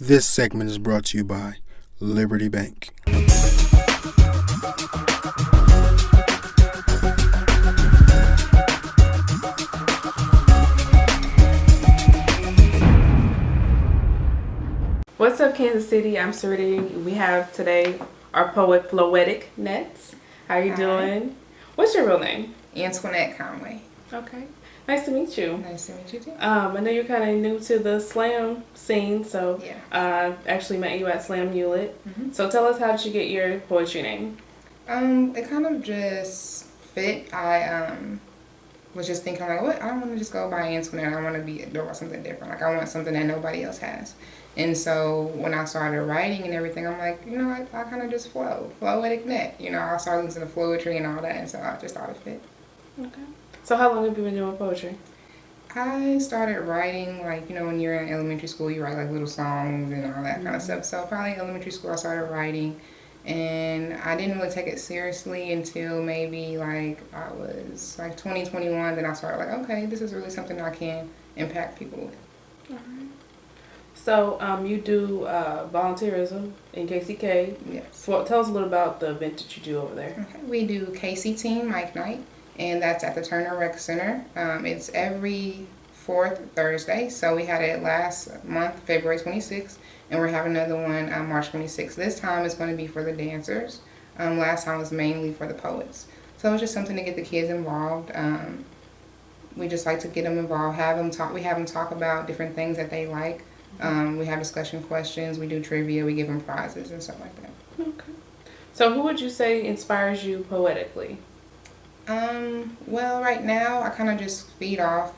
This segment is brought to you by Liberty Bank. What's up, Kansas City? I'm Serenity. We have today our poet, Floetic Nette. How you doing? What's your real name? Antoinette Conway. Okay. Nice to meet you. Nice to meet you too. I know you're kind of new to the slam scene, so Yeah. I actually met you at slamuLIT. Mm-hmm. So tell us, how did you get your poetry name? It kind of just fit. I was just thinking like, what? I don't want to just go by Antoinette. I want to be about something different. Like I want something that nobody else has. And so when I started writing and everything, I'm like, you know, I kind of just Floetic Nette. You know, I started listening to poetry and all that, and so I just thought it fit. Okay. So how long have you been doing poetry? I started writing, like, you know, when you're in elementary school, you write like little songs and all that kind of stuff. So probably elementary school, I started writing, and I didn't really take it seriously until maybe like I was like 2021. Then I started like, okay, this is really something I can impact people with. All right. So you do volunteerism in KCK. Yes. So tell us a little about the event that you do over there. Okay. We do KC Team Mike Night, and that's at the Turner Rec Center. It's every fourth Thursday. So we had it last month, February 26th, and we're having another one on March 26th. This time it's going to be for the dancers. Last time was mainly for the poets. So it's just something to get the kids involved. We just like to get them involved, have them talk. We have them talk about different things that they like. We have discussion questions. We do trivia. We give them prizes and stuff like that. Okay. So who would you say inspires you poetically? Well, right now I kind of just feed off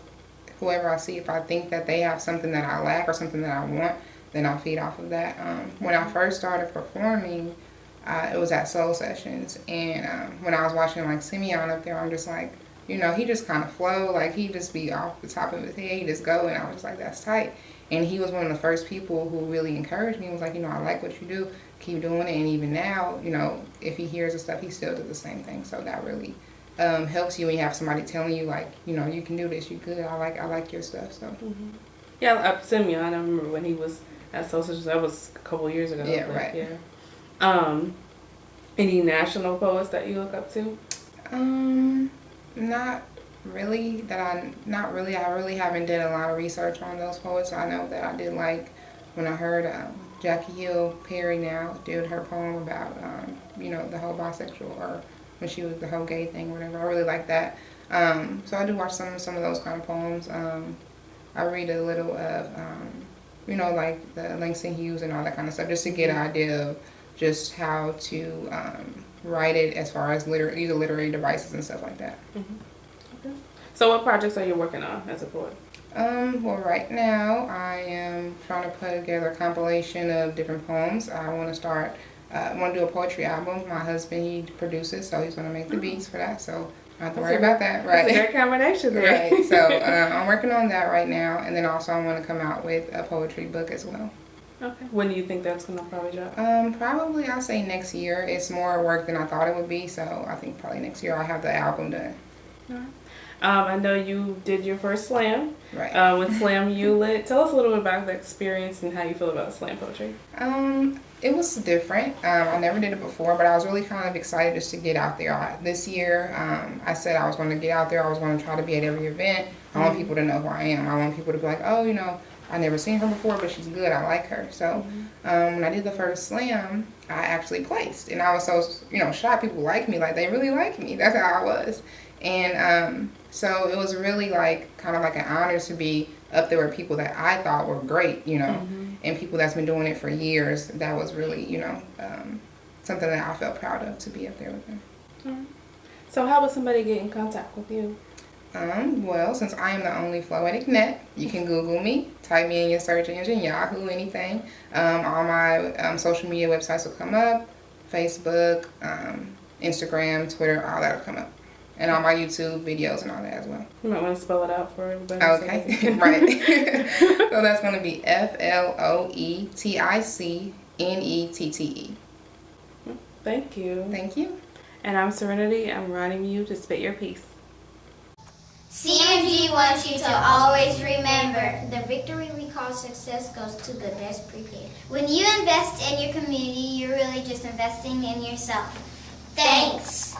whoever I see. If I think that they have something that I lack or something that I want, then I'll feed off of that. When I first started performing, it was at Soul Sessions, and when I was watching like Simeon up there, I'm just like, you know, he just kind of flow, like he just be off the top of his head, he just go, and I was just like, that's tight. And he was one of the first people who really encouraged me. He was like, you know, I like what you do, keep doing it. And even now, you know, if he hears the stuff, he still does the same thing. So that really helps you when you have somebody telling you, like, you know, you can do this, you good. I like your stuff. So Yeah, Simeon. I remember when he was at Social. That was a couple years ago. Yeah, right. Yeah. Any national poets that you look up to? Not really. Not really. I really haven't done a lot of research on those poets. I know that I did like when I heard Jackie Hill Perry now did her poem about you know, the whole bisexual, or when she was the whole gay thing, whatever. I really like that. So I do watch some of those kind of poems. I read a little of you know, like the Langston Hughes and all that kind of stuff, just to get an idea of just how to write it as far as use literary devices and stuff like that. Okay. So what projects are you working on as a poet? Well, right now I am trying to put together a compilation of different poems. I want to start. I want to do a poetry album. My husband, he produces, so he's going to make the beats for that. So I don't have to worry about that. Right. That's a great combination there. Right. So I'm working on that right now, and then also I want to come out with a poetry book as well. Okay. When do you think that's going to probably drop? Probably I'll say next year. It's more work than I thought it would be, so I think probably next year I'll have the album done. All right. I know you did your first slam, right? With slamuLIT. Tell us a little bit about the experience and how you feel about slam poetry. It was different. I never did it before, but I was really kind of excited just to get out there. This year, I said I was going to get out there. I was going to try to be at every event. I want people to know who I am. I want people to be like, oh, you know, I never seen her before, but she's good. I like her. So when I did the first slam, I actually placed, and I was so, you know, shocked. People like me, like they really like me. That's how I was. And so it was really like kind of like an honor to be up there with people that I thought were great, you know, and people that's been doing it for years. That was really, you know, something that I felt proud of, to be up there with them. So how would somebody get in contact with you? Well, since I am the only Floetic Nette, you can Google me, type me in your search engine, Yahoo, anything. All my social media websites will come up, Facebook, Instagram, Twitter, all that will come up. And all my YouTube videos and all that as well. You might want to spell it out for everybody. Okay, right. So that's going to be FLOETICNETTE. Thank you. Thank you. And I'm Serenity. I'm writing you to spit your piece. CMG wants you to always remember, the victory we call success goes to the best prepared. When you invest in your community, you're really just investing in yourself. Thanks.